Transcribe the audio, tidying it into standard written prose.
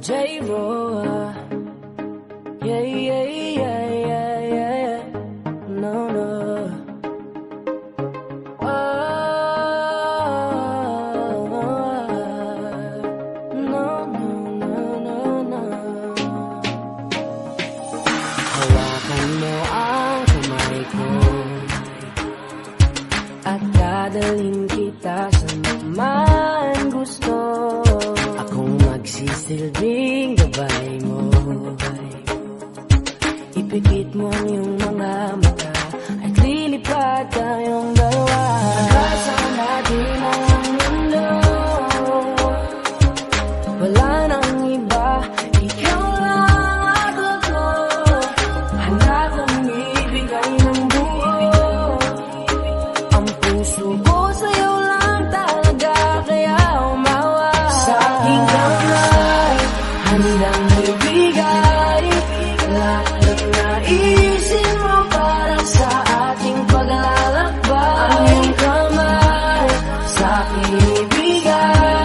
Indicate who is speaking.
Speaker 1: J-Ro, yeah, yeah, yeah, yeah, yeah. No, no. Oh, no, no, no, no, no. Hawakan mo ang kamay ko at dadalhin kita sa man gusto. Akong magsisilbing gabay mo. Ipikit mo ang iyong mga mata at lilipad tayong dalawa. Nagkasama natin ang mundo. Wala nang iba, ikaw lang ako ko. Handa kong ibigay ng buo. Ang puso ko sa'yo lang talaga, kaya umawa. Sa aking kamay, handang ibigay lahat ng naisin mo para sa ating paglalakbay. Ang iyong kamay, sa aking ibigay